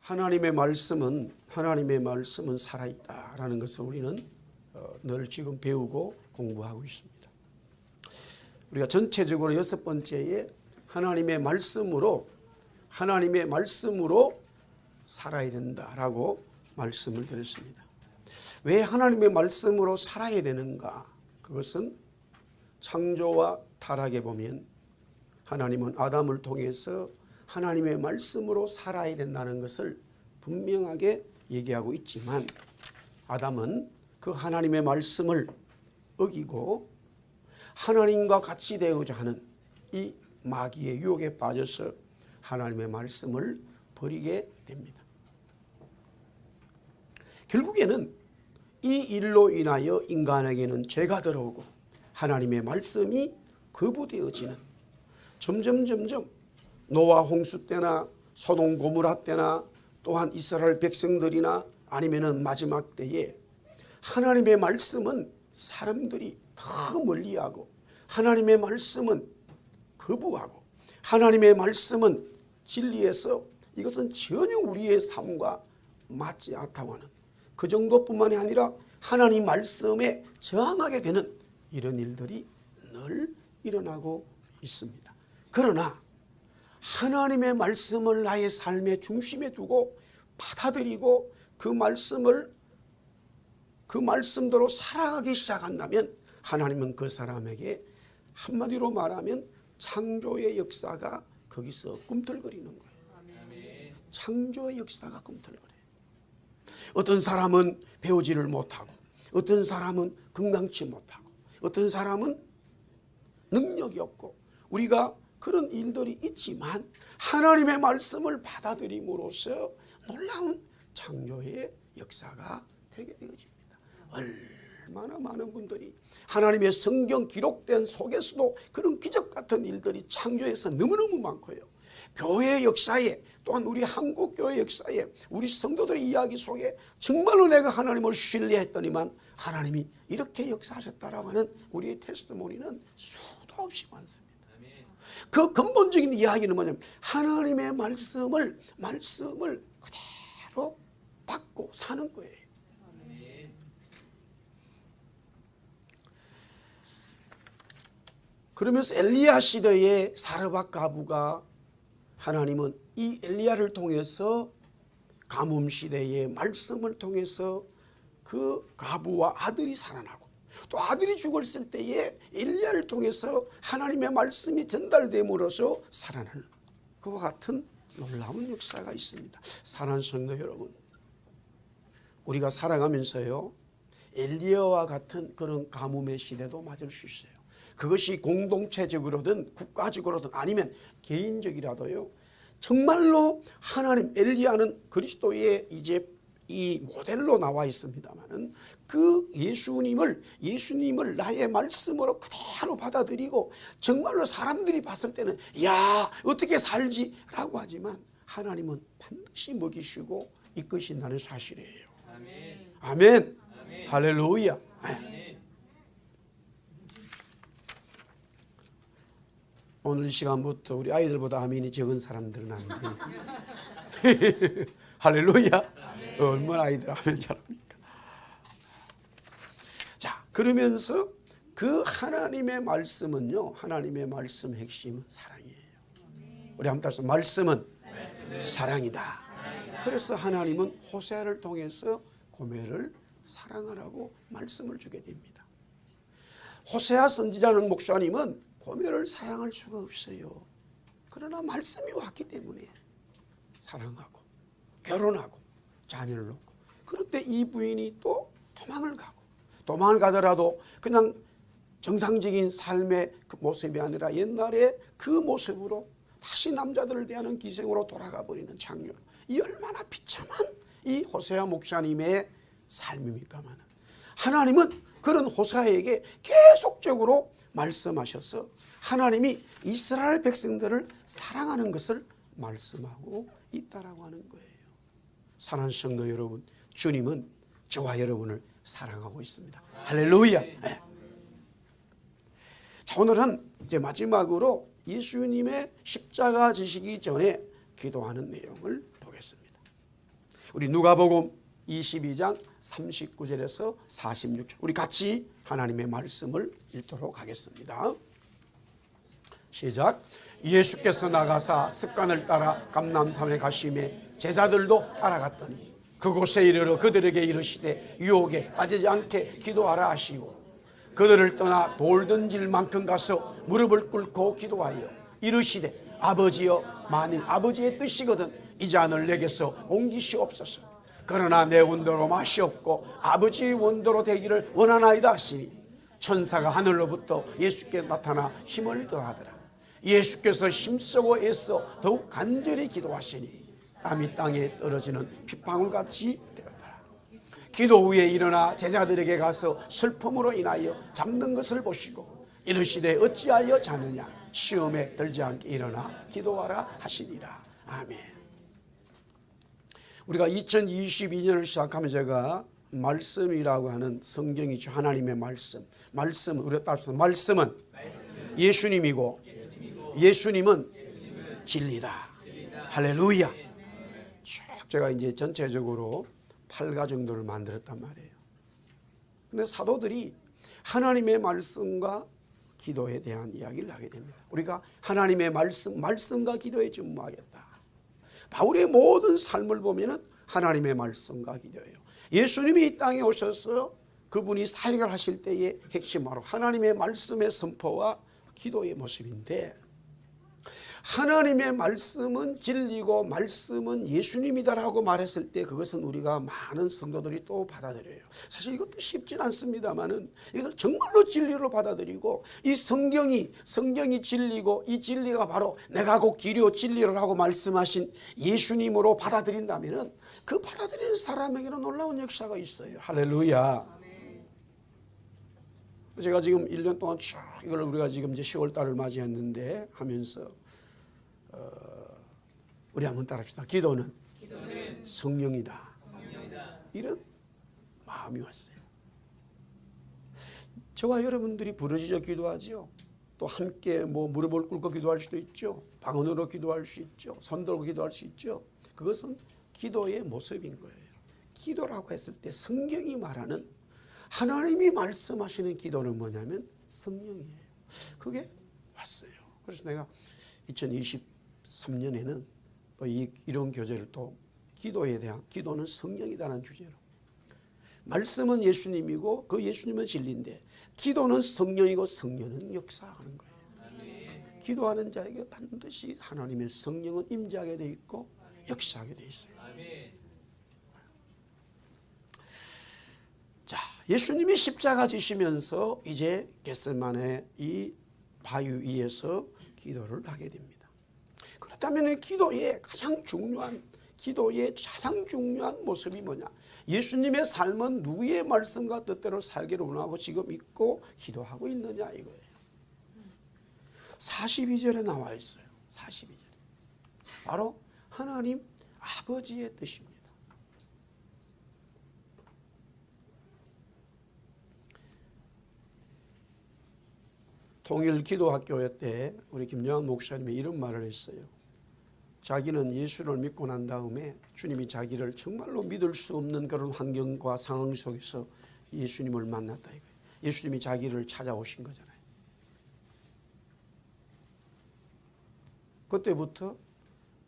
하나님의 말씀은 살아있다라는 것을 우리는 늘 지금 배우고 공부하고 있습니다. 우리가 전체적으로 6번째에 하나님의 말씀으로 살아야 된다라고 말씀을 드렸습니다. 왜 하나님의 말씀으로 살아야 되는가? 그것은 창조와 타락에 보면 하나님은 아담을 통해서 하나님의 말씀으로 살아야 된다는 것을 분명하게 얘기하고 있지만 아담은 그 하나님의 말씀을 어기고 하나님과 같이 되고자 하는 이 마귀의 유혹에 빠져서 하나님의 말씀을 버리게 됩니다. 결국에는 이 일로 인하여 인간에게는 죄가 들어오고 하나님의 말씀이 거부되어지는 점점 노아 홍수 때나 소돔 고모라 때나 또한 이스라엘 백성들이나 아니면은 마지막 때에 하나님의 말씀은 사람들이 더 멀리하고 하나님의 말씀은 거부하고 하나님의 말씀은 진리에서 이것은 전혀 우리의 삶과 맞지 않다고 하는 그 정도뿐만이 아니라 하나님 말씀에 저항하게 되는 이런 일들이 늘 일어나고 있습니다. 그러나 하나님의 말씀을 나의 삶의 중심에 두고 받아들이고 그 말씀대로 살아가기 시작한다면 하나님은 그 사람에게 한마디로 말하면 창조의 역사가 거기서 꿈틀거리는 거예요. 창조의 역사가 꿈틀거려요. 어떤 사람은 배우지를 못하고 어떤 사람은 건강치 못하고 어떤 사람은 능력이 없고 우리가 그런 일들이 있지만 하나님의 말씀을 받아들임으로써 놀라운 창조의 역사가 되게 되어집니다. 얼마나 많은 분들이 하나님의 성경 기록된 속에서도 그런 기적 같은 일들이 창조에서 너무너무 많고요. 교회 역사에 또한 우리 한국 교회 역사에 우리 성도들의 이야기 속에 정말로 내가 하나님을 신뢰했더니만 하나님이 이렇게 역사하셨다라고 하는 우리의 테스티모니는 수도 없이 많습니다. 그 근본적인 이야기는 뭐냐면 하나님의 말씀을 그대로 받고 사는 거예요. 그러면서 엘리야 시대의 사르밧 가부가 하나님은 이 엘리야를 통해서 가뭄 시대의 말씀을 통해서 그 가부와 아들이 살아나고 또 아들이 죽었을 때에 엘리야를 통해서 하나님의 말씀이 전달됨으로써 살아나는 그와 같은 놀라운 역사가 있습니다. 사랑하는 성도 여러분, 우리가 살아가면서요 엘리야와 같은 그런 가뭄의 시대도 맞을 수 있어요. 그것이 공동체적으로든 국가적으로든 아니면 개인적이라도요 정말로 하나님 엘리야는 그리스도의 이제 이 모델로 나와 있습니다만은 그 예수님을 나의 말씀으로 그대로 받아들이고 정말로 사람들이 봤을 때는 야 어떻게 살지라고 하지만 하나님은 반드시 먹이시고 이끄신다는 사실이에요. 아멘. 아멘. 아멘. 할렐루야. 아멘. 오늘 이 시간부터 우리 아이들보다 아멘이 적은 사람들은 안 돼. 할렐루야. 얼마나 아이들 아멘 잘합니까? 자, 그러면서 그 하나님의 말씀은요, 하나님의 말씀 핵심은 사랑이에요. 우리 한번 따라서 말씀은 사랑이다. 그래서 하나님은 호세아를 통해서 고멜을 사랑하라고 말씀을 주게 됩니다. 호세아 선지자는 목사님은 고멜을 사랑할 수가 없어요. 그러나 말씀이 왔기 때문에 사랑하고 결혼하고 자녀를 놓고 그런데 이 부인이 또 도망을 가더라도 그냥 정상적인 삶의 그 모습이 아니라 옛날에 그 모습으로 다시 남자들을 대하는 기생으로 돌아가 버리는 장녀로 이 얼마나 비참한 이 호세아 목사님의 삶입니까만 하나님은 그런 호세아에게 계속적으로 말씀하셔서 하나님이 이스라엘 백성들을 사랑하는 것을 말씀하고 있다라고 하는 거예요. 사랑하는 성도 여러분, 주님은 저와 여러분을 사랑하고 있습니다. 할렐루야. 네. 자, 오늘은 이제 마지막으로 예수님의 십자가 지시기 전에 기도하는 내용을 보겠습니다. 우리 누가복음 22장 39절에서 46절 우리 같이 하나님의 말씀을 읽도록 하겠습니다. 시작. 예수께서 나가사 습관을 따라 감람산에 가시매 제자들도 따라갔더니 그곳에 이르러 그들에게 이르시되 유혹에 빠지지 않게 기도하라 하시고 그들을 떠나 돌 던질 만큼 가서 무릎을 꿇고 기도하여 이르시되 아버지여 만일 아버지의 뜻이거든 이 잔을 내게서 옮기시옵소서. 그러나 내 원대로 마시옵고 아버지의 원대로 되기를 원하나이다 하시니 천사가 하늘로부터 예수께 나타나 힘을 더하더라. 예수께서 힘쓰고 애써 더욱 간절히 기도하시니 땀이 땅에 떨어지는 핏방울같이 되었더라. 기도 후에 일어나 제자들에게 가서 슬픔으로 인하여 잠든 것을 보시고 이르시되 어찌하여 자느냐 시험에 들지 않게 일어나 기도하라 하시니라. 아멘. 우리가 2022년을 시작하면 제가 말씀이라고 하는 성경이죠. 하나님의 말씀. 말씀 우리가 따라서 말씀은 예수님이고 예수님은 진리다. 할렐루야. 쭉 제가 이제 전체적으로 8가 정도를 만들었단 말이에요. 근데 사도들이 하나님의 말씀과 기도에 대한 이야기를 하게 됩니다. 우리가 하나님의 말씀과 기도에 집중하겠다. 바울의 모든 삶을 보면은 하나님의 말씀과 기도예요. 예수님이 이 땅에 오셔서 그분이 사역을 하실 때의 핵심으로 하나님의 말씀의 선포와 기도의 모습인데 하나님의 말씀은 진리고 말씀은 예수님이다라고 말했을 때 그것은 우리가 많은 성도들이 또 받아들여요. 사실 이것도 쉽진 않습니다만은 이걸 정말로 진리로 받아들이고 이 성경이 진리고 이 진리가 바로 내가 곧 길이요 진리라고 말씀하신 예수님으로 받아들인다면은 그 받아들이는 사람에게는 놀라운 역사가 있어요. 할렐루야. 제가 지금 1년 동안 쭉 이걸 우리가 지금 이제 10월 달을 맞이했는데 하면서 우리 한번 따라합시다. 기도는 성령이다. 이런 마음이 왔어요. 저와 여러분들이 부르짖어 기도하지요. 또 함께 무릎을 꿇고 기도할 수도 있죠. 방언으로 기도할 수 있죠. 손 들고 기도할 수 있죠. 그것은 기도의 모습인 거예요. 기도라고 했을 때 성경이 말하는 하나님이 말씀하시는 기도는 뭐냐면 성령이에요. 그게 왔어요. 그래서 내가 2023년에는 또 이런 교재를 또 기도에 대한 기도는 성령이다라는 주제로 말씀은 예수님이고 그 예수님은 진리인데 기도는 성령이고 성령은 역사하는 거예요. 아멘. 기도하는 자에게 반드시 하나님의 성령은 임재하게 돼 있고 역사하게 돼 있어요. 아멘. 자, 예수님이 십자가 지시면서 이제 겟세마네 이 바위 위에서 기도를 하게 됩니다. 그렇다면 기도의 가장 중요한 모습이 뭐냐? 예수님의 삶은 누구의 말씀과 뜻대로 살기를 원하고 지금 있고 기도하고 있느냐 이거예요. 42절에 나와 있어요. 42절. 바로 하나님 아버지의 뜻입니다. 통일 기도학교회 때 우리 김영환 목사님이 이런 말을 했어요. 자기는 예수를 믿고 난 다음에 주님이 자기를 정말로 믿을 수 없는 그런 환경과 상황 속에서 예수님을 만났다 이거예요. 예수님이 자기를 찾아오신 거잖아요. 그때부터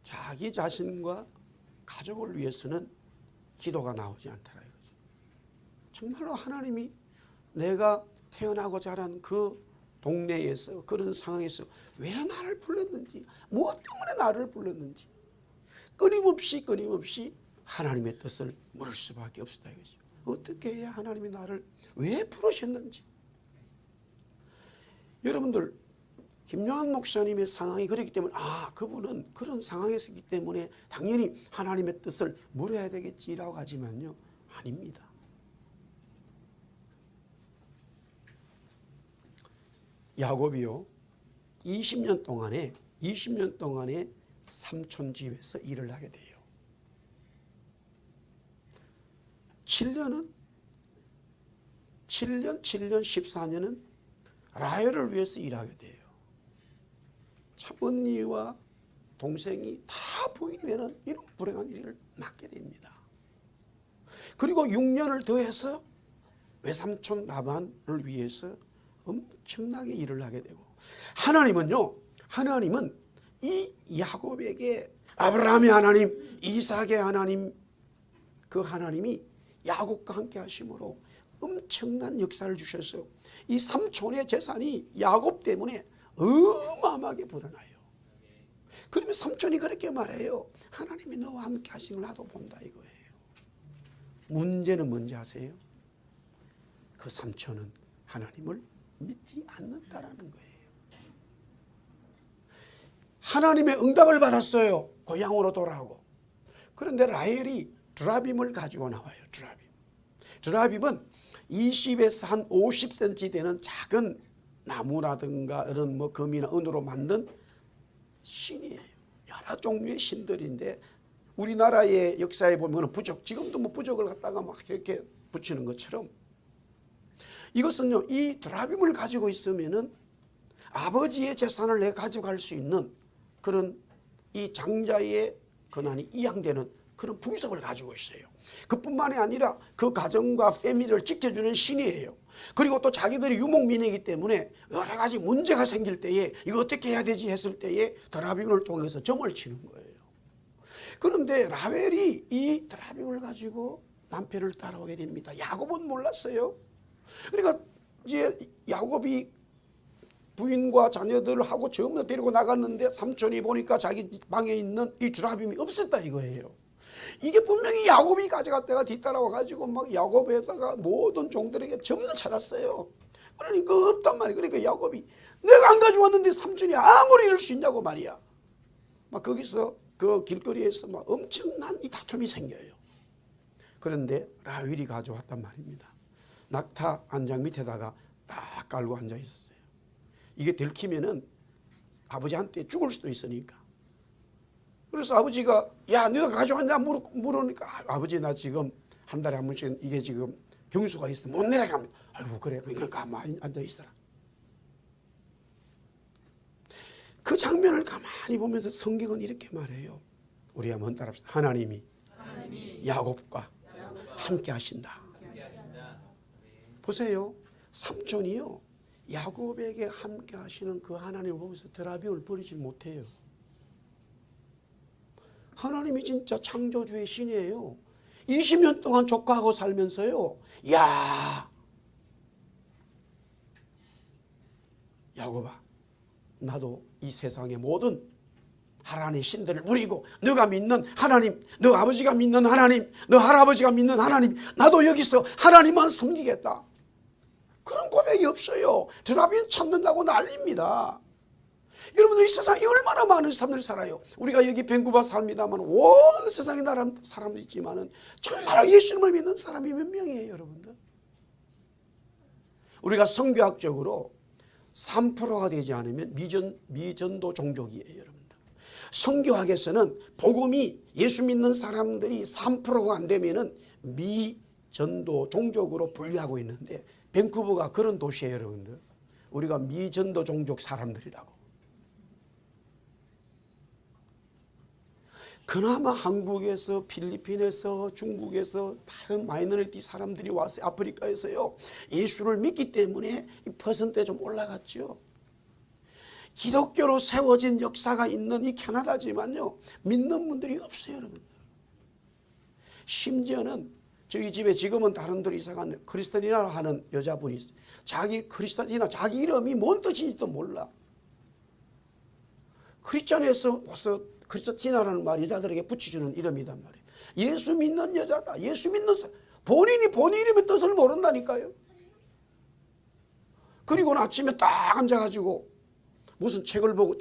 자기 자신과 가족을 위해서는 기도가 나오지 않더라 이거죠. 정말로 하나님이 내가 태어나고 자란 그 동네에서 그런 상황에서 왜 나를 불렀는지 무엇 때문에 나를 불렀는지 끊임없이 하나님의 뜻을 물을 수밖에 없었다 이거죠. 어떻게 해야 하나님이 나를 왜 부르셨는지. 여러분들 김영환 목사님의 상황이 그렇기 때문에 그분은 그런 상황에서 있기 때문에 당연히 하나님의 뜻을 물어야 되겠지라고 하지만요. 아닙니다. 야곱이요 20년 동안에 삼촌 집에서 일을 하게 돼요. 7년 14년은 라헬을 위해서 일하게 돼요. 언니와 동생이 다 부인이 되는 이런 불행한 일을 맡게 됩니다. 그리고 6년을 더해서 외삼촌 라반을 위해서 엄청나게 일을 하게 되고, 하나님은 이 야곱에게 아브라함의 하나님, 이삭의 하나님, 그 하나님이 야곱과 함께 하심으로 엄청난 역사를 주셔서 이 삼촌의 재산이 야곱 때문에 어마어마하게 불어나요. 그러면 삼촌이 그렇게 말해요. 하나님이 너와 함께 하시는 걸 나도 본다 이거예요. 문제는 뭔지 아세요? 그 삼촌은 하나님을 믿지 않는다라는 거예요. 하나님의 응답을 받았어요. 고향으로 돌아오고. 그런데 라헬이 드라빔을 가지고 나와요. 드라빔은 20에서 한 50cm 되는 작은 나무라든가 이런 뭐 금이나 은으로 만든 신이에요. 여러 종류의 신들인데 우리나라의 역사에 보면 부적, 지금도 뭐 부적을 갖다가 막 이렇게 붙이는 것처럼 이것은요, 이 드라빔을 가지고 있으면은 아버지의 재산을 내가 가져갈 수 있는 그런 이 장자의 권한이 이양되는 그런 풍습을 가지고 있어요. 그뿐만이 아니라 그 가정과 패밀리를 지켜주는 신이에요. 그리고 또 자기들이 유목민이기 때문에 여러 가지 문제가 생길 때에 이거 어떻게 해야 되지 했을 때에 드라빔을 통해서 점을 치는 거예요. 그런데 라헬이 이 드라빔을 가지고 남편을 따라오게 됩니다. 야곱은 몰랐어요. 그러니까 이제 야곱이 부인과 자녀들을 하고 전부 데리고 나갔는데 삼촌이 보니까 자기 방에 있는 이 드라빔이 없었다 이거예요. 이게 분명히 야곱이 가져갔다가 뒤따라와 가지고 막 야곱에다가 모든 종들에게 전부 다 찾았어요. 그러니까 없단 말이에요. 그러니까 야곱이 내가 안 가져왔는데 삼촌이 아무리 이럴 수 있냐고 말이야. 막 거기서 그 길거리에서 막 엄청난 이 다툼이 생겨요. 그런데 라헬이 가져왔단 말입니다. 낙타 안장 밑에다가 딱 깔고 앉아 있었어요. 이게 들키면은 아버지한테 죽을 수도 있으니까. 그래서 아버지가 야 너가 가져왔냐 물으니까 아버지 나 지금 한 달에 한 번씩 이게 지금 경수가 있어 못 내려갑니다. 아이고 그래 그러니까 가만히 앉아 있어라. 그 장면을 가만히 보면서 성경은 이렇게 말해요. 우리 한번 따라합시다. 하나님이 야곱과 함께 하신다. 보세요. 삼촌이요 야곱에게 함께 하시는 그 하나님을 보면서 드라빔을 버리지 못해요. 하나님이 진짜 창조주의 신이에요. 20년 동안 조카하고 살면서요. 야 야곱아 나도 이 세상의 모든 하나님의 신들을 버리고 너가 믿는 하나님, 너 아버지가 믿는 하나님, 너 할아버지가 믿는 하나님, 나도 여기서 하나님만 섬기겠다. 그런 고백이 없어요. 드라빔 찾는다고 난립니다. 여러분들 이 세상에 얼마나 많은 사람들이 살아요. 우리가 여기 밴쿠버 삽니다만 온 세상에 나라 사람도 있지만은 정말 예수님을 믿는 사람이 몇 명이에요, 여러분들? 우리가 성교학적으로 3%가 되지 않으면 미전도 종족이에요, 여러분들. 성교학에서는 복음이 예수 믿는 사람들이 3%가 안 되면은 미전도 종족으로 분류하고 있는데 밴쿠버가 그런 도시예요, 여러분들. 우리가 미전도 종족 사람들이라고. 그나마 한국에서 필리핀에서 중국에서 다른 마이너리티 사람들이 와서 아프리카에서요 예수를 믿기 때문에 이 퍼센트가 좀 올라갔죠. 기독교로 세워진 역사가 있는 이 캐나다지만요 믿는 분들이 없어요, 여러분들. 심지어는 저희 집에 지금은 다른 데로 이사간 크리스티나 하는 여자분이 있어요. 자기 크리스티나 자기 이름이 뭔 뜻인지도 몰라. 크리스찬에서 와서 크리스티나라는 말이 여자들에게 붙여주는 이름이란 말이에요. 예수 믿는 여자다. 예수 믿는 사람. 본인이 본인 이름의 뜻을 모른다니까요. 그리고는 아침에 딱 앉아가지고 무슨 책을 보고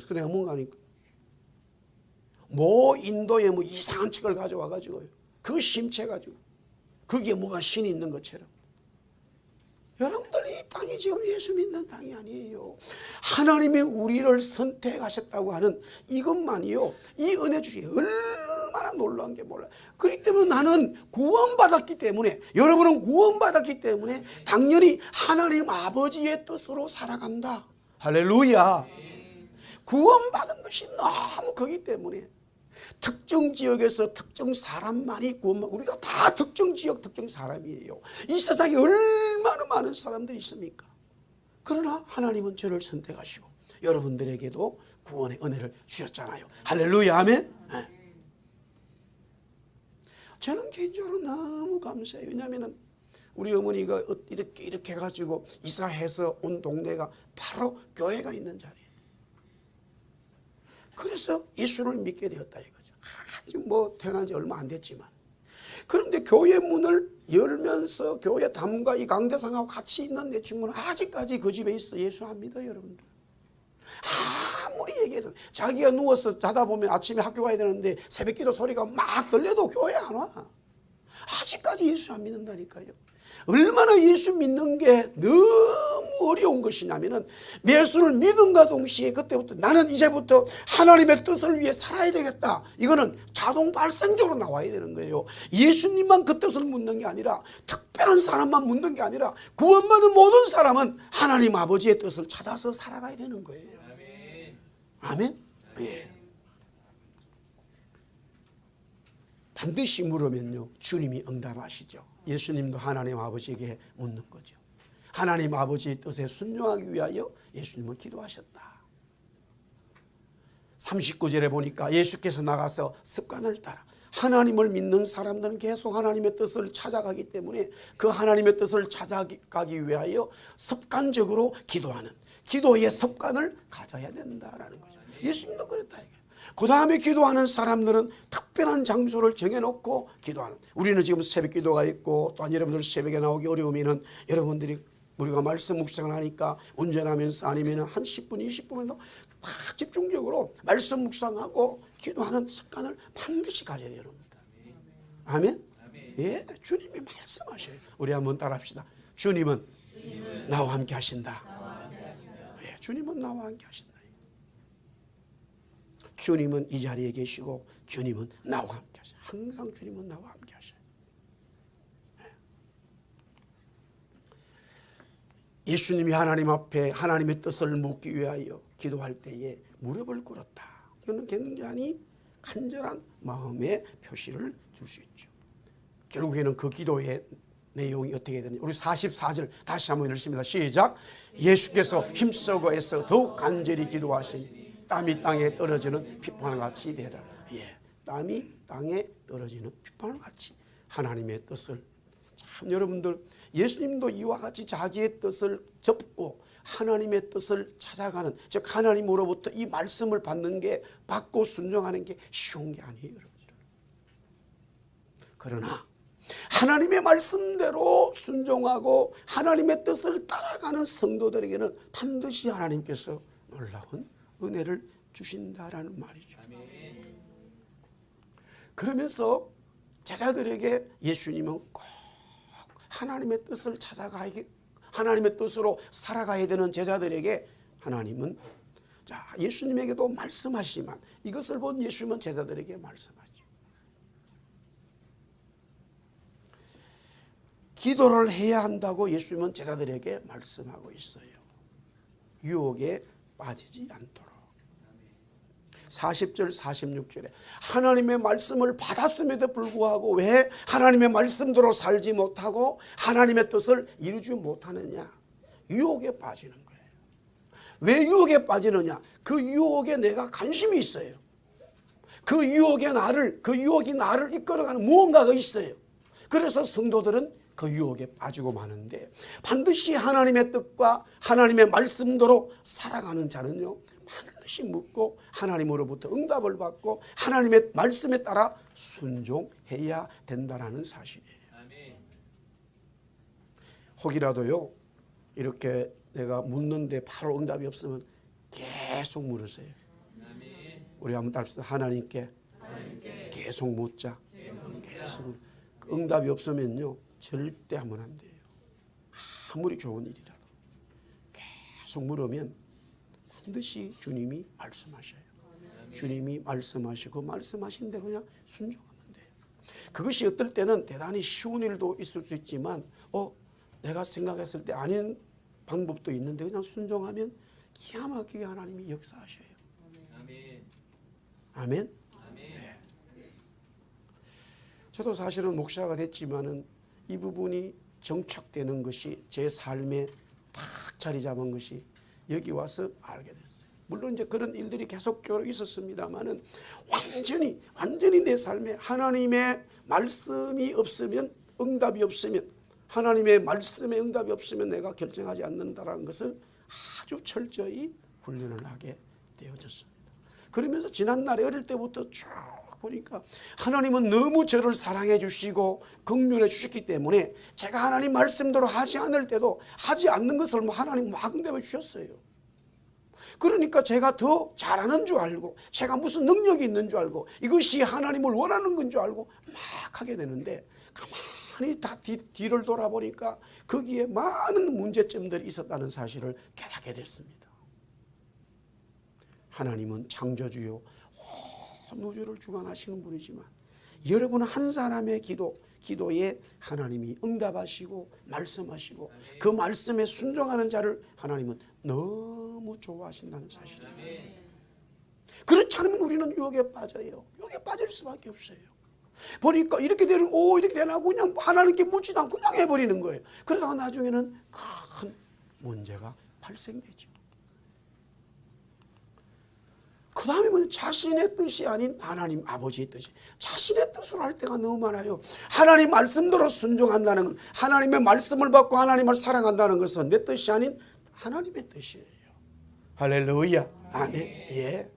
그래 뭔가 하니까 뭐 인도에 뭐 이상한 책을 가져와가지고요. 그 심채가지고 거기에 뭐가 신이 있는 것처럼. 여러분들 이 땅이 지금 예수 믿는 땅이 아니에요. 하나님이 우리를 선택하셨다고 하는 이것만이요. 이 은혜 주시 얼마나 놀라운 게 몰라요. 그렇기 때문에 나는 구원받았기 때문에 여러분은 구원받았기 때문에 당연히 하나님 아버지의 뜻으로 살아간다. 할렐루야. 구원받은 것이 너무 크기 때문에 특정 지역에서 특정 사람만이 구원받고, 우리가 다 특정 지역 특정 사람이에요. 이 세상에 얼마나 많은 사람들이 있습니까? 그러나 하나님은 저를 선택하시고 여러분들에게도 구원의 은혜를 주셨잖아요. 할렐루야, 아멘. 네. 저는 개인적으로 너무 감사해요. 왜냐하면 우리 어머니가 이렇게 해가지고 이사해서 온 동네가 바로 교회가 있는 자리예요. 그래서 예수를 믿게 되었다 이거죠. 아직 뭐 태어난 지 얼마 안 됐지만. 그런데 교회 문을 열면서 교회 담과 이 강대상하고 같이 있는 내 친구는 아직까지 그 집에 있어. 예수 안 믿어요, 여러분들. 아무리 얘기해도 자기가 누워서 자다 보면 아침에 학교 가야 되는데 새벽기도 소리가 막 들려도 교회 안 와. 아직까지 예수 안 믿는다니까요. 얼마나 예수 믿는 게 너무 어려운 것이냐면은, 예수를 믿음과 동시에 그때부터 나는 이제부터 하나님의 뜻을 위해 살아야 되겠다. 이거는 자동 발생적으로 나와야 되는 거예요. 예수님만 그 뜻을 묻는 게 아니라, 특별한 사람만 묻는 게 아니라, 구원받은 모든 사람은 하나님 아버지의 뜻을 찾아서 살아가야 되는 거예요. 아멘? 예. 반드시 물으면요, 주님이 응답하시죠. 예수님도 하나님 아버지에게 묻는 거죠. 하나님 아버지의 뜻에 순종하기 위하여 예수님은 기도하셨다. 39절에 보니까 예수께서 나가서 습관을 따라, 하나님을 믿는 사람들은 계속 하나님의 뜻을 찾아가기 때문에 그 하나님의 뜻을 찾아가기 위하여 습관적으로 기도하는, 기도의 습관을 가져야 된다라는 거죠. 예수님도 그랬다 이거예요. 그 다음에 기도하는 사람들은 특별한 장소를 정해놓고 기도하는. 우리는 지금 새벽 기도가 있고, 또한 여러분들 새벽에 나오기 어려우면은 여러분들이 우리가 말씀 묵상을 하니까 운전하면서 아니면 한 10분, 20분에도 막 집중적으로 말씀 묵상하고 기도하는 습관을 반드시 가져야 돼요, 여러분들. 아멘? 예, 주님이 말씀하셔요. 우리 한번 따라합시다. 주님은 나와 함께 하신다. 예, 주님은 나와 함께 하신다. 주님은 이 자리에 계시고 주님은 나와 함께 하셔요. 항상 주님은 나와 함께 하셔요. 예수님이 하나님 앞에 하나님의 뜻을 묻기 위하여 기도할 때에 무릎을 꿇었다. 이거는 굉장히 간절한 마음의 표시를 줄 수 있죠. 결국에는 그 기도의 내용이 어떻게 되느냐. 우리 44절 다시 한번 읽습니다. 시작. 예수께서 힘쓰고 애써 더욱 간절히 기도하시니 땀이 땅에 떨어지는 핏방울 같이 되라. 예, 땀이 땅에 떨어지는 핏방울 같이 하나님의 뜻을, 참 여러분들 예수님도 이와 같이 자기의 뜻을 접고 하나님의 뜻을 찾아가는, 즉 하나님으로부터 이 말씀을 받는 게, 받고 순종하는 게 쉬운 게 아니에요, 여러분들. 그러나 하나님의 말씀대로 순종하고 하나님의 뜻을 따라가는 성도들에게는 반드시 하나님께서 놀라운 은혜를 주신다라는 말이죠. 그러면서 제자들에게 예수님은 꼭 하나님의 뜻을 찾아가야, 하나님의 뜻으로 살아가야 되는 제자들에게 하나님은, 자, 예수님에게도 말씀하시지만 이것을 본 예수님은 제자들에게 말씀하죠. 기도를 해야 한다고 예수님은 제자들에게 말씀하고 있어요. 유혹에 빠지지 않도록. 40절 46절에 하나님의 말씀을 받았음에도 불구하고 왜 하나님의 말씀대로 살지 못하고 하나님의 뜻을 이루지 못하느냐. 유혹에 빠지는 거예요. 왜 유혹에 빠지느냐. 그 유혹에 내가 관심이 있어요. 그 유혹이 나를 이끌어가는 무언가가 있어요. 그래서 성도들은 그 유혹에 빠지고 마는데, 반드시 하나님의 뜻과 하나님의 말씀대로 살아가는 자는요, 반드시 묻고 하나님으로부터 응답을 받고 하나님의 말씀에 따라 순종해야 된다는 사실이에요. 혹이라도요, 이렇게 내가 묻는데 바로 응답이 없으면 계속 물으세요. 우리 한번 따라합시다. 하나님께 계속 묻자. 계속. 응답이 없으면요, 절대 하면 안 돼요. 아무리 좋은 일이라도 계속 물으면 반드시 주님이 말씀하셔요. 주님이 말씀하시고 말씀하신 대로 그냥 순종하면 돼요. 그것이 어떨 때는 대단히 쉬운 일도 있을 수 있지만 내가 생각했을 때 아닌 방법도 있는데 그냥 순종하면 기가 막히게 하나님이 역사하셔요. 아멘. 아멘. 네. 저도 사실은 목사가 됐지만은 이 부분이 정착되는 것이 제 삶에 딱 자리 잡은 것이 여기 와서 알게 됐어요. 물론 이제 그런 일들이 계속적으로 있었습니다만은 완전히 내 삶에 하나님의 말씀이 없으면, 응답이 없으면, 하나님의 말씀에 응답이 없으면 내가 결정하지 않는다라는 것을 아주 철저히 훈련을 하게 되어졌습니다. 그러면서 지난날에 어릴 때부터 쭉 보니까 하나님은 너무 저를 사랑해 주시고 긍휼해 주셨기 때문에 제가 하나님 말씀대로 하지 않을 때도 하지 않는 것을 하나님 막 응답해 주셨어요. 그러니까 제가 더 잘하는 줄 알고, 제가 무슨 능력이 있는 줄 알고, 이것이 하나님을 원하는 건 줄 알고 막 하게 되는데, 가만히 다 뒤를 돌아보니까 거기에 많은 문제점들이 있었다는 사실을 깨닫게 됐습니다. 하나님은 창조주요 온 우주를 주관하시는 분이지만 여러분 한 사람의 기도에 하나님이 응답하시고 말씀하시고 그 말씀에 순종하는 자를 하나님은 너무 좋아하신다는 사실입니다. 그렇지 않으면 우리는 유혹에 빠져요. 유혹에 빠질 수밖에 없어요. 보니까 이렇게 되나고 그냥 하나님께 묻지도 않고 그냥 해버리는 거예요. 그러다가 나중에는 큰 문제가 발생되죠. 그 다음에 뭐냐, 자신의 뜻이 아닌 하나님 아버지의 뜻이, 자신의 뜻으로 할 때가 너무 많아요. 하나님 말씀대로 순종한다는 건, 하나님의 말씀을 받고 하나님을 사랑한다는 것은 내 뜻이 아닌 하나님의 뜻이에요. 할렐루야. 아멘. 예.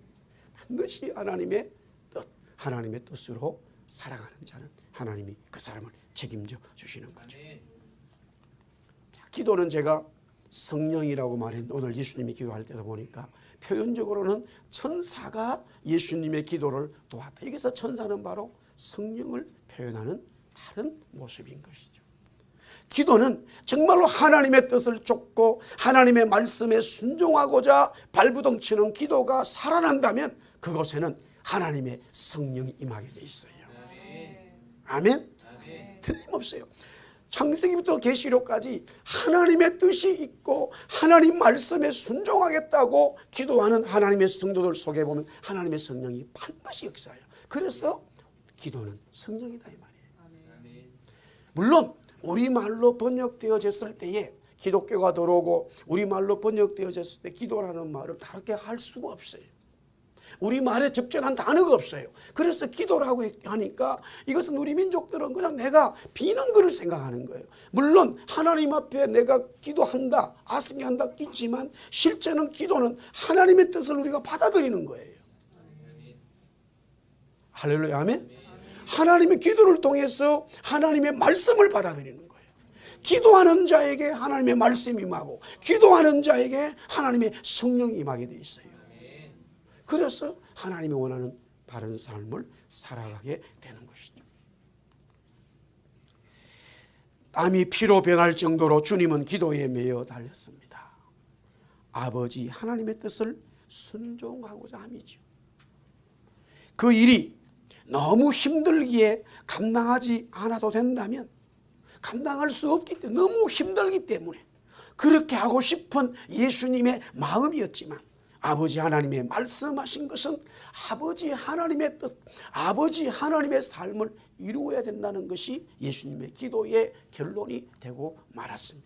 반드시 하나님의 뜻, 하나님의 뜻으로 살아가는 자는 하나님이 그 사람을 책임져 주시는 거죠. 자, 기도는 제가 성령이라고 말했는데 오늘 예수님이 기도할 때도 보니까 표현적으로는 천사가 예수님의 기도를 도왔다. 여기서 천사는 바로 성령을 표현하는 다른 모습인 것이죠. 기도는 정말로 하나님의 뜻을 쫓고 하나님의 말씀에 순종하고자 발부둥치는 기도가 살아난다면 그곳에는 하나님의 성령이 임하게 돼 있어요. 아멘? 틀림없어요. 창세기부터 계시록까지 하나님의 뜻이 있고 하나님 말씀에 순종하겠다고 기도하는 하나님의 성도들 속에 보면 하나님의 성령이 반드시 역사해요. 그래서 기도는 성령이다 이 말이에요. 물론 우리말로 번역되어졌을 때에 기독교가 들어오고 우리말로 번역되어졌을 때 기도라는 말을 다르게 할 수가 없어요. 우리말에 적절한 단어가 없어요. 그래서 기도라고 하니까 이것은 우리 민족들은 그냥 내가 비는 거를 생각하는 거예요. 물론 하나님 앞에 내가 기도한다, 아승한다 있지만 실제는 기도는 하나님의 뜻을 우리가 받아들이는 거예요. 할렐루야, 아멘. 하나님의 기도를 통해서 하나님의 말씀을 받아들이는 거예요. 기도하는 자에게 하나님의 말씀이 임하고 기도하는 자에게 하나님의 성령이 임하게 돼 있어요. 그래서 하나님이 원하는 바른 삶을 살아가게 되는 것이죠. 땀이 피로 변할 정도로 주님은 기도에 매여 달렸습니다. 아버지 하나님의 뜻을 순종하고자 함이죠. 그 일이 너무 힘들기에 감당하지 않아도 된다면 감당할 수 없기 때문에, 너무 힘들기 때문에 그렇게 하고 싶은 예수님의 마음이었지만 아버지 하나님의 말씀하신 것은 아버지 하나님의 뜻, 아버지 하나님의 삶을 이루어야 된다는 것이 예수님의 기도의 결론이 되고 말았습니다.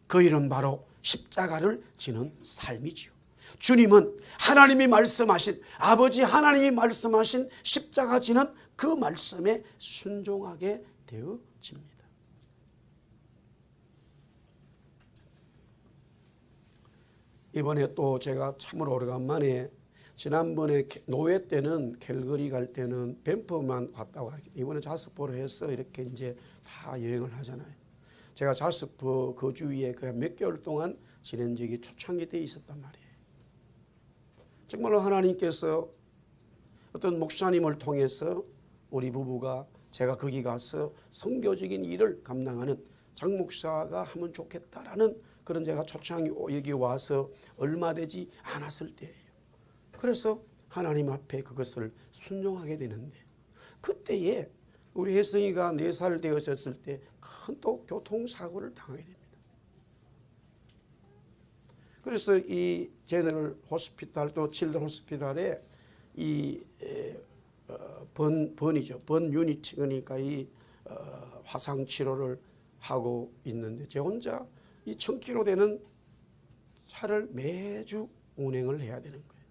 그 일은 바로 십자가를 지는 삶이지요. 주님은 하나님이 말씀하신, 아버지 하나님이 말씀하신 십자가 지는 그 말씀에 순종하게 되어집니다. 이번에 또 제가 참으로 오래간만에, 지난번에 노회 때는 캘거리 갈 때는 밴프만 갔다고 하죠. 이번에 자스퍼로 해서 이렇게 이제 다 여행을 하잖아요. 제가 자스퍼 그 주위에 그냥 몇 개월 동안 지낸 적이 초창기 때 있었단 말이에요. 정말로 하나님께서 어떤 목사님을 통해서 우리 부부가 제가 거기 가서 선교적인 일을 감당하는 장 목사가 하면 좋겠다라는 그런 제가 초창기 여기 와서 얼마 되지 않았을 때예요. 그래서 하나님 앞에 그것을 순종하게 되는데 그때에 우리 혜성이가 4살 되었을 때 큰 또 교통사고를 당하게 됩니다. 그래서 이 제너럴 호스피탈 또 칠드런 호스피탈에 이 번이죠. 번 유니트, 그러니까 이 화상 치료를 하고 있는데 제 혼자 이 1000km 되는 차를 매주 운행을 해야 되는 거예요.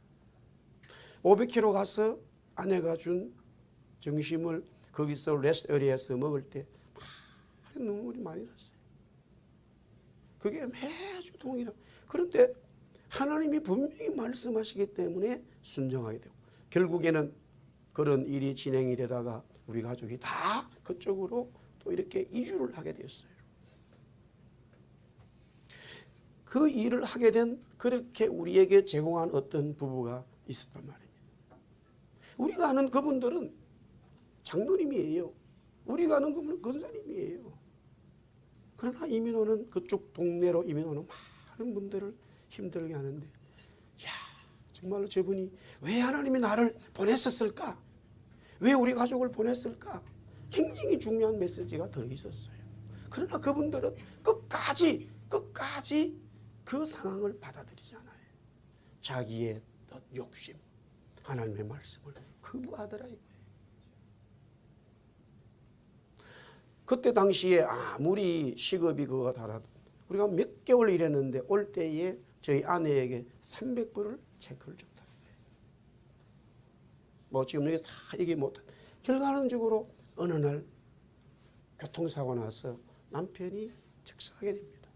500km 가서 아내가 준 점심을 거기서 레스트 에리아에서 먹을 때 막 눈물이 많이 났어요. 그게 매주 동일한. 그런데 하나님이 분명히 말씀하시기 때문에 순종하게 되고 결국에는 그런 일이 진행이 되다가 우리 가족이 다 그쪽으로 또 이렇게 이주를 하게 되었어요. 그 일을 하게 된 그렇게 우리에게 제공한 어떤 부부가 있었단 말입니다. 우리가 아는 그분들은 장로님이에요. 우리가 아는 그분은 권사님이에요. 그러나 이민호는 그쪽 동네로 이민호는 많은 분들을 힘들게 하는데 야 정말로 저분이 왜 하나님이 나를 보냈었을까? 왜 우리 가족을 보냈을까? 굉장히 중요한 메시지가 들어있었어요. 그러나 그분들은 끝까지 그 상황을 받아들이지 않아요. 자기의 욕심, 하나님의 말씀을 거부하더라 이거예요. 그때 당시에 아무리 시급이 그거가 달아도 우리가 몇 개월 일했는데 올 때에 저희 아내에게 300불을 체크를 줬다. 뭐 지금 여기 다 얘기 못한. 결과론적으로 어느 날 교통사고 나서 남편이 즉사하게 됩니다.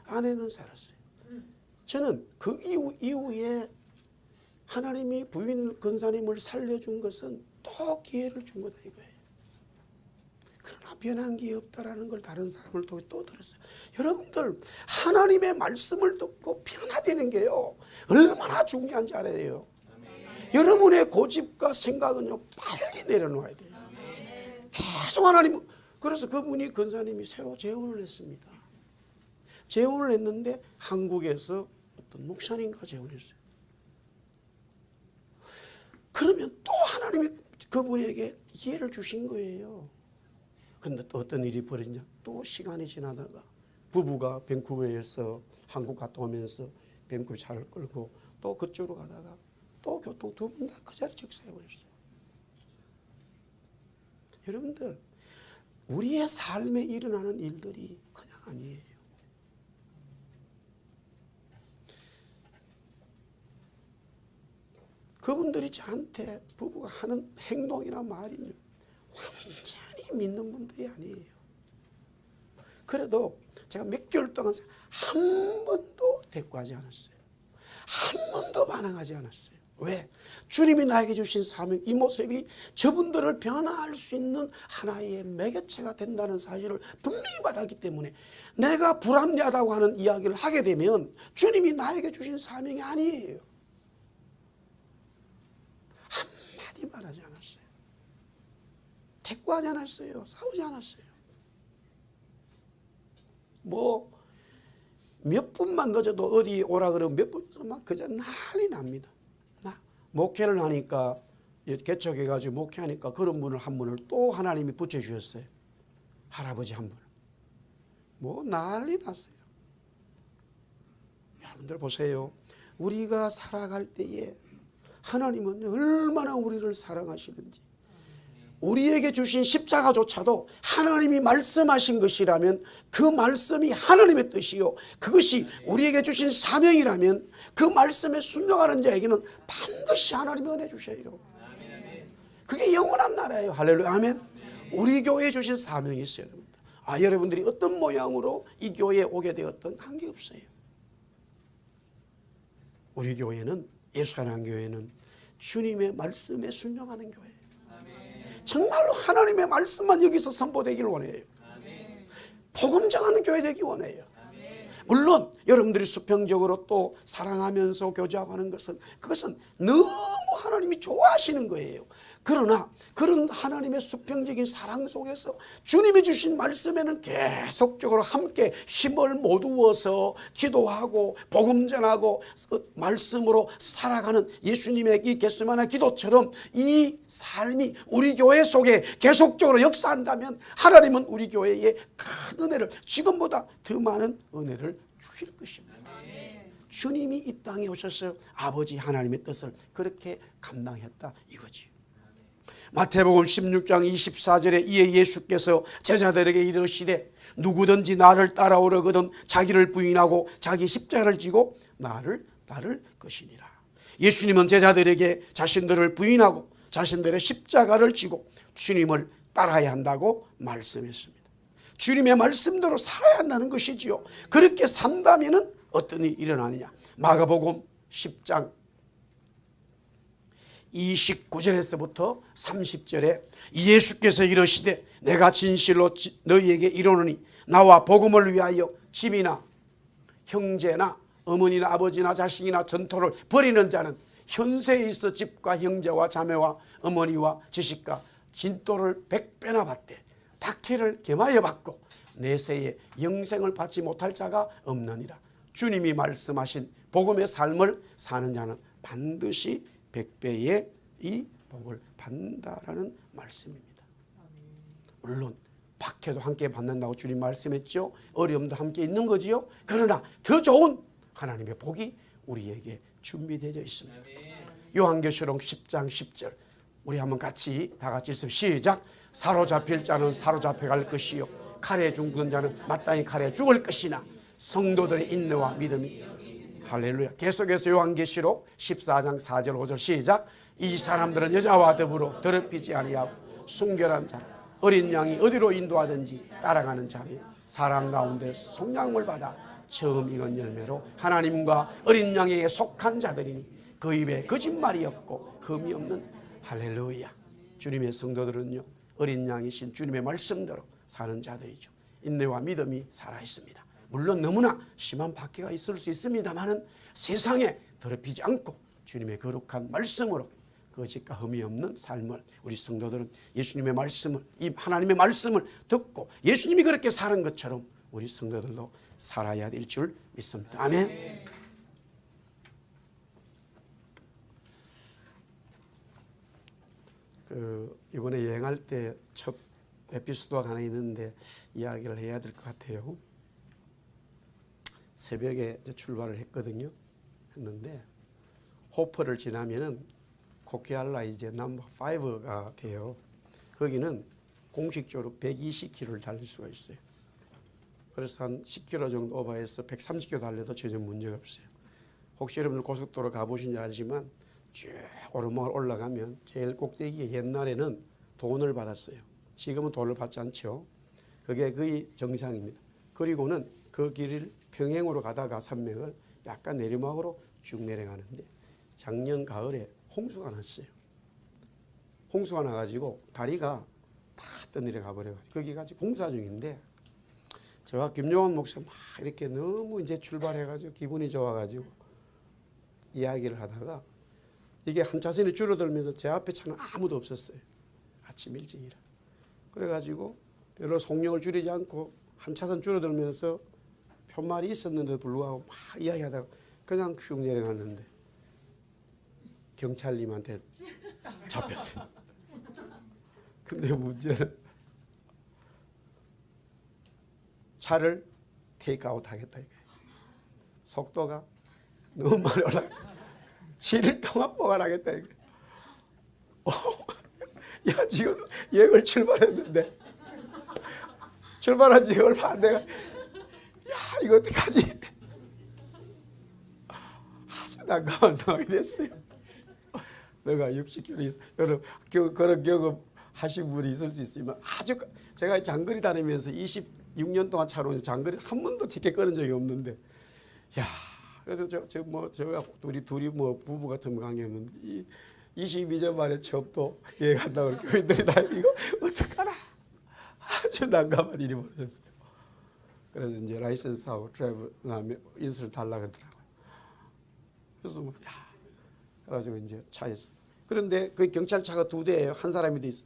아내는 살았어요. 저는 그 이후에 하나님이 부인 권사님을 살려준 것은 또 기회를 준 거다 이거예요. 그러나 변한 게 없다라는 걸 다른 사람을 통해 또 들었어요. 여러분들 하나님의 말씀을 듣고 변화되는 게요 얼마나 중요한지 알아야 돼요. 여러분의 고집과 생각은요 빨리 내려놓아야 돼요. 계속 하나님. 그래서 그분이 권사님이 새로 재혼을 했습니다. 재혼을 했는데 한국에서 어떤 목사님과 재혼했어요. 그러면 또 하나님이 그분에게 기회를 주신 거예요. 그런데 또 어떤 일이 벌어지냐. 또 시간이 지나다가 부부가 밴쿠버에서 한국 갔다 오면서 밴쿠버 차를 끌고 또 그쪽으로 가다가 또 교통 두 분 다 그 자리에 즉사해버렸어요. 여러분들 우리의 삶에 일어나는 일들이 그냥 아니에요. 그분들이 저한테 부부가 하는 행동이나 말이요 완전히 믿는 분들이 아니에요. 그래도 제가 몇 개월 동안 한 번도 대꾸하지 않았어요. 한 번도 반항하지 않았어요. 왜? 주님이 나에게 주신 사명, 이 모습이 저분들을 변화할 수 있는 하나의 매개체가 된다는 사실을 분명히 받았기 때문에 내가 불합리하다고 하는 이야기를 하게 되면 주님이 나에게 주신 사명이 아니에요. 한마디 말하지 않았어요. 대꾸하지 않았어요. 싸우지 않았어요. 뭐 몇 분만 늦어도 어디 오라 그러면 몇 분에서 막 그저 난리 납니다. 목회를 하니까 개척해가지고 목회하니까 그런 분을 한 분을 또 하나님이 붙여주셨어요. 할아버지 한 분을. 뭐 난리 났어요. 여러분들 보세요. 우리가 살아갈 때에 하나님은 얼마나 우리를 사랑하시는지. 우리에게 주신 십자가조차도 하나님이 말씀하신 것이라면 그 말씀이 하나님의 뜻이요 그것이 우리에게 주신 사명이라면 그 말씀에 순종하는 자에게는 반드시 하나님이 은혜 주셔요. 그게 영원한 나라예요. 할렐루야. 아멘. 우리 교회에 주신 사명이 있어요. 여러분들이 어떤 모양으로 이 교회에 오게 되었던 관계없어요. 우리 교회는 예수하나님 교회는 주님의 말씀에 순종하는 교회예요. 정말로 하나님의 말씀만 여기서 선포되기를 원해요. 복음 전하는 교회 되기 원해요. 물론 여러분들이 수평적으로 또 사랑하면서 교제하고 하는 것은 그것은 너무 하나님이 좋아하시는 거예요. 그러나 그런 하나님의 수평적인 사랑 속에서 주님이 주신 말씀에는 계속적으로 함께 힘을 모두어서 기도하고 복음 전하고 말씀으로 살아가는 예수님의 이 겟세마네 기도처럼 이 삶이 우리 교회 속에 계속적으로 역사한다면 하나님은 우리 교회에 큰 은혜를 지금보다 더 많은 은혜를 주실 것입니다. 주님이 이 땅에 오셔서 아버지 하나님의 뜻을 그렇게 감당했다 이거지. 마태복음 16장 24절에 이에 예수께서 제자들에게 이르시되 누구든지 나를 따라오려거든 자기를 부인하고 자기 십자가를 지고 나를 따를 것이니라. 예수님은 제자들에게 자신들을 부인하고 자신들의 십자가를 지고 주님을 따라야 한다고 말씀했습니다. 주님의 말씀대로 살아야 한다는 것이지요. 그렇게 산다면 어떤 일이 일어나느냐. 마가복음 10장 29절에서부터 30절에 예수께서 이르시되 내가 진실로 너희에게 이르노니 나와 복음을 위하여 집이나 형제나 어머니나 아버지나 자식이나 전토를 벌이는 자는 현세에 있어 집과 형제와 자매와 어머니와 지식과 진토를 100배나 받되 박해를 겸하여 받고 내세에 영생을 받지 못할 자가 없느니라. 주님이 말씀하신 복음의 삶을 사는 자는 반드시 100배의 이 복을 받는다라는 말씀입니다. 물론 박해도 함께 받는다고 주님 말씀했죠. 어려움도 함께 있는 거지요. 그러나 더 좋은 하나님의 복이 우리에게 준비되어 있습니다. 요한계시록 10장 10절 우리 한번 같이 다 같이 있으면 시작. 사로잡힐 자는 사로잡혀 갈 것이요 칼에 죽는 자는 마땅히 칼에 죽을 것이나 성도들의 인내와 믿음이 할렐루야. 계속해서 요한계시록 14장 4절 5절 시작. 이 사람들은 여자와 더불어 더럽히지 아니하고 순결한 자 어린 양이 어디로 인도하든지 따라가는 자며 사랑 가운데 속량을 받아 처음 익은 열매로 하나님과 어린 양에게 속한 자들이니 그 입에 거짓말이 없고 흠이 없는 할렐루야. 주님의 성도들은요 어린 양이신 주님의 말씀대로 사는 자들이죠. 인내와 믿음이 살아있습니다. 물론 너무나 심한 박해가 있을 수 있습니다만 세상에 더럽히지 않고 주님의 거룩한 말씀으로 거짓과 흠이 없는 삶을 우리 성도들은 예수님의 말씀을 이 하나님의 말씀을 듣고 예수님이 그렇게 사는 것처럼 우리 성도들도 살아야 될 줄 믿습니다. 아멘. 이번에 여행할 때 첫 에피소드가 하나 있는데 이야기를 해야 될 것 같아요. 새벽에 이제 출발을 했는데 호퍼를 지나면은 코키알라 이제 넘버 5가 돼요. 거기는 공식적으로 120km를 달릴 수가 있어요. 그래서 한 10km 정도 오버해서 130km 달려도 전혀 문제가 없어요. 혹시 여러분들 고속도로 가보신지 알지만 쭉 오르막을 올라가면 제일 꼭대기에 옛날에는 돈을 받았어요. 지금은 돈을 받지 않죠. 그게 거의 정상입니다. 그리고는 그 길을 평행으로 가다가 산맥을 약간 내리막으로 쭉 내려가는데 작년 가을에 홍수가 났어요. 홍수가 나가지고 다리가 다 떠내려가 버려가지고 거기가 지금 공사 중인데 제가 김용환 목사 막 이렇게 너무 이제 출발해가지고 기분이 좋아가지고 이야기를 하다가 이게 한 차선이 줄어들면서 제 앞에 차는 아무도 없었어요. 아침 일찍이라. 그래가지고 별로 속력을 줄이지 않고 한 차선 줄어들면서 편말이 있었는데도 불구하고 막 이야기하다가 그냥 쭉 내려갔는데 경찰님한테 잡혔어요. 근데 문제는 차를 테이크아웃 하겠다 이거예요. 속도가 너무 많이 올라가 7일 동안 보관하겠다 이거예요. 야 지금 여행을 출발했는데 출발한 지 얼마 안 돼가 야 이거 어떡하지? 아주 난감한 상황이 됐어요. 내가 60km 여러분 그런 경험 하신 분이 있을 수 있지만 아주 제가 장거리 다니면서 26년 동안 차로 장거리 한 번도 티켓 끊은 적이 없는데 야 그래서 제가 둘이 뭐 부부 같은 관계였는데 22년 만에 처음도 여행한다고 그렇게 교인들이 다 이거 어떡하나 아주 난감한 일이 벌어졌어요. 그래서 이제 라이선스하고 트래블 그다음에 인수를 달라고 하더라고요. 그래서 뭐 야 그래가지고 이제 차에서 그런데 그 경찰차가 2대예요. 한 사람이 돼 있어.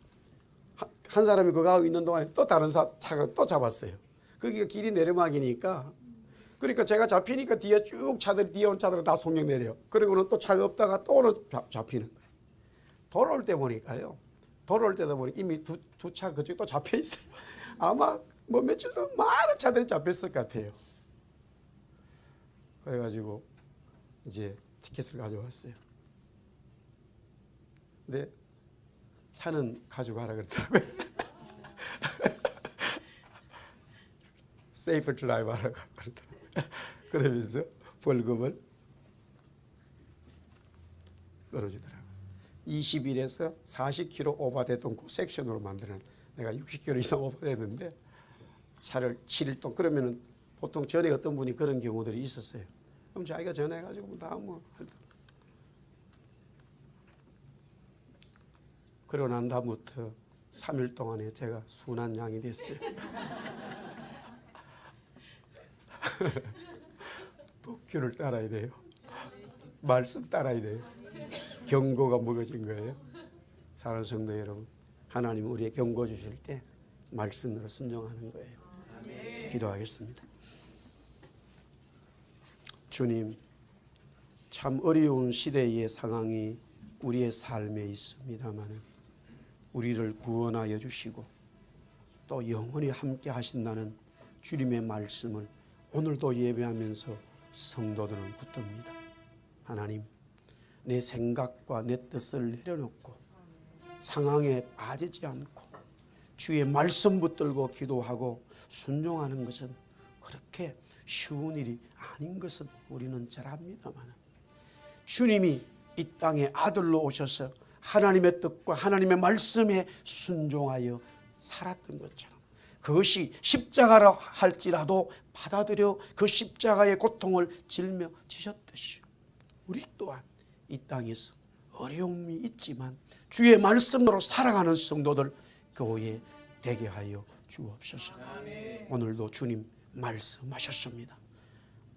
한 사람이 그거 하고 있는 동안에 또 다른 차가 또 잡았어요. 거기가 길이 내리막이니까 그러니까 제가 잡히니까 뒤에 쭉 차들 뒤에 온 차들은 다 속력 내려. 그리고는 또 차가 없다가 또 잡히는 거예요. 돌아올 때 보니까요. 돌아올 때다 보니 이미 두 차 그쪽에 또 잡혀 있어요. 아마 뭐 며칠 동안 많은 차들이 잡혔을 것 같아요. 그래가지고 이제 티켓을 가져왔어요. 근데 차는 가져가라 그러더라고요. 세이프 드라이브 하라고 그러더라고요. 그러면서 벌금을 끌어주더라고요. 20일에서 40km 오버됐던 그 섹션으로 만드는, 내가 60km 이상 오버됐는데 차를 7일 동안, 그러면은 보통 전에 어떤 분이 그런 경우들이 있었어요. 그럼 자기가 전화해가지고 다 뭐 그러고 난 다음부터 3일 동안에 제가 순한 양이 됐어요. 법규를 따라야 돼요. 말씀 따라야 돼요. 경고가 먹어진 거예요. 사랑하는 성도 여러분, 하나님은 우리의 경고 주실 때 말씀으로 순종하는 거예요. 기도하겠습니다. 주님, 참 어려운 시대의 상황이 우리의 삶에 있습니다마는 우리를 구원하여 주시고 또 영원히 함께 하신다는 주님의 말씀을 오늘도 예배하면서 성도들은 붙듭니다. 하나님, 내 생각과 내 뜻을 내려놓고 상황에 빠지지 않고 주의 말씀 붙들고 기도하고 순종하는 것은 그렇게 쉬운 일이 아닌 것은 우리는 잘 압니다만, 주님이 이 땅에 아들로 오셔서 하나님의 뜻과 하나님의 말씀에 순종하여 살았던 것처럼 그것이 십자가라 할지라도 받아들여 그 십자가의 고통을 짊어 지셨듯이 우리 또한 이 땅에서 어려움이 있지만 주의 말씀으로 살아가는 성도들 교회 되게 하여 주옵소서. 오늘도 주님 말씀하셨습니다.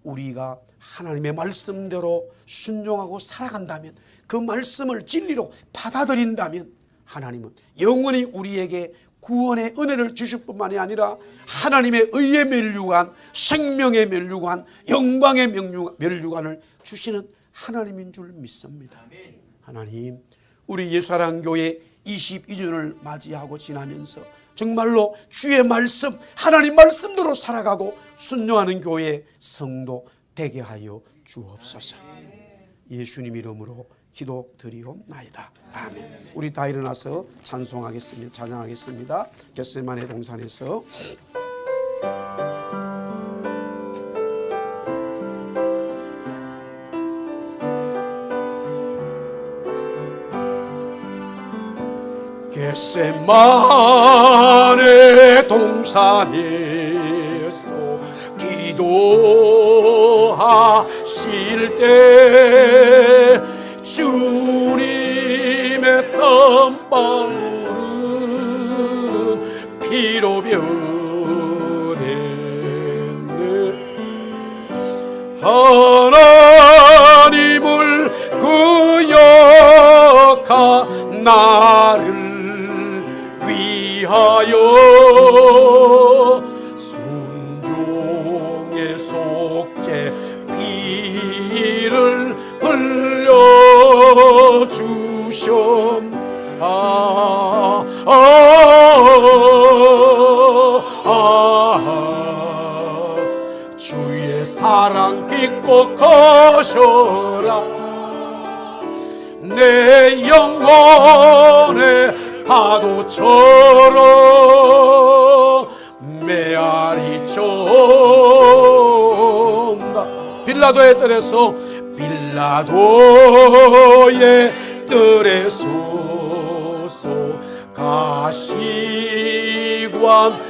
우리가 하나님의 말씀대로 순종하고 살아간다면, 그 말씀을 진리로 받아들인다면 하나님은 영원히 우리에게 구원의 은혜를 주실 뿐만이 아니라 하나님의 의의 면류관, 생명의 면류관, 영광의 면류관을 주시는 하나님인 줄 믿습니다. 하나님, 우리 예수사랑교회 22주년을 맞이하고 지나면서 정말로 주의 말씀, 하나님 말씀대로 살아가고 순종하는 교회 성도 되게 하여 주옵소서. 예수님 이름으로 기도드리옵나이다. 아멘. 우리 다 일어나서 찬송하겠습니다. 찬양하겠습니다. 겟세마네 동산에서 겟세마네 동산에서 기도하실 때 주님의 땀방울은 피로 변했네. 하나님을 구역한 나를 위하여 순종의 속죄 피를 흘려주셨나. 주의 사랑 깊고 커셔라. 내 영혼의 파도처럼 메아리 쳤다. 빌라도의 뜰에서, 빌라도의 뜰에 서서 가시관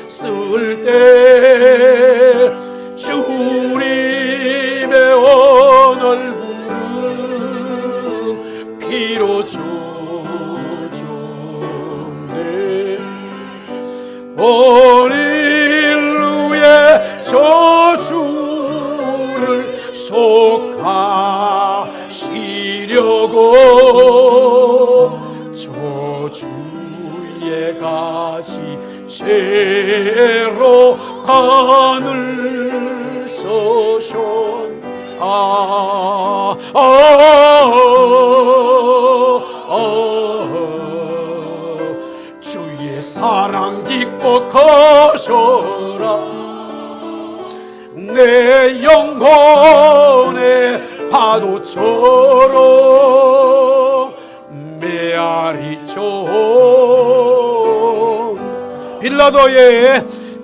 쓸 때 주님의 얼굴은 피로 오늘 위에 저주를 속하시려고 저주의 가시 채로 간을 서셨. 주의 사랑 깊고 커셔라. 내 영혼의 파도처럼 메아리 쳐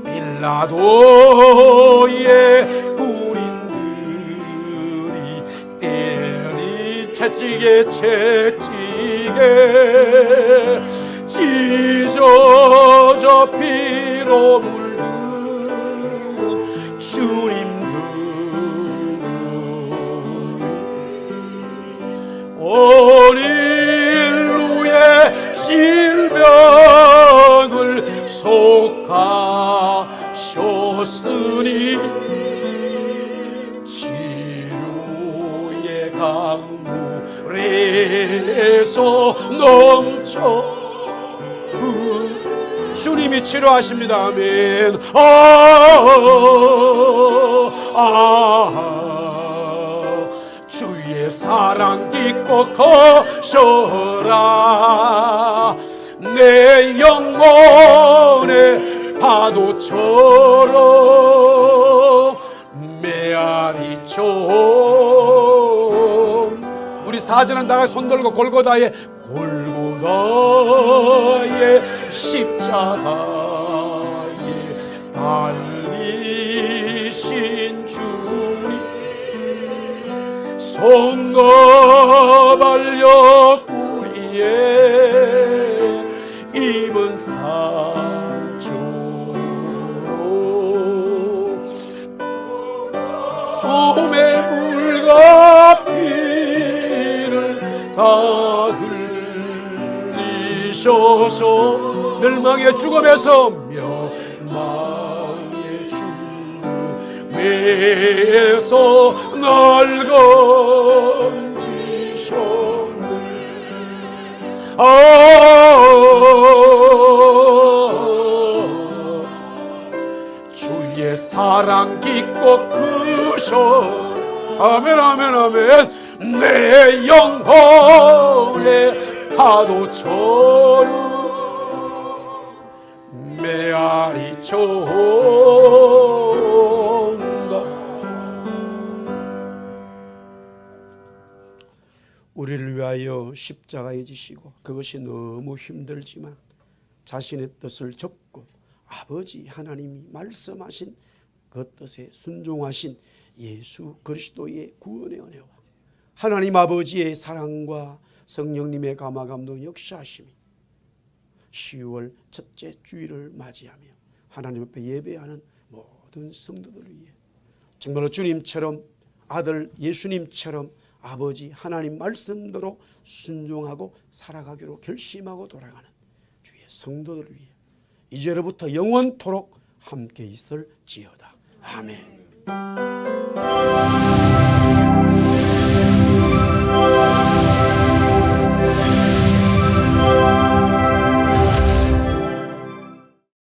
빌라도의 군인들이 때리 채찍에 찢어져 피로 물든 주님들 온 인류의 질병을 속하셨으니 치료의 강물에서 넘쳐 주님이 치료하십니다. 아멘. 주의 사랑 깊고 거셔라 내 영혼의 파도처럼 메아리처럼 우리 사전은 다같이 손 들고 골고다의 십자가에 달리신 주님 송거발려 뿌리에 입은 상처로 몸에 물과 피를 다 흘리셔서 멸망의 죽음에서 멸망의 죽음에서 날 건지셨네. 주의 사랑 깊고 크셔 아멘 아멘 아멘 내 영혼의 파도처럼 메아리쳐온다. 우리를 위하여 십자가에 지시고 그것이 너무 힘들지만 자신의 뜻을 접고 아버지 하나님이 말씀하신 그 뜻에 순종하신 예수 그리스도의 구원의 은혜와 하나님 아버지의 사랑과 성령님의 감화감동 역사하심이 10월 첫째 주일을 맞이하며 하나님 앞에 예배하는 모든 성도들을 위해 정말로 주님처럼 아들 예수님처럼 아버지 하나님 말씀대로 순종하고 살아가기로 결심하고 돌아가는 주의 성도들을 위해 이제로부터 영원토록 함께 있을지어다. 아멘.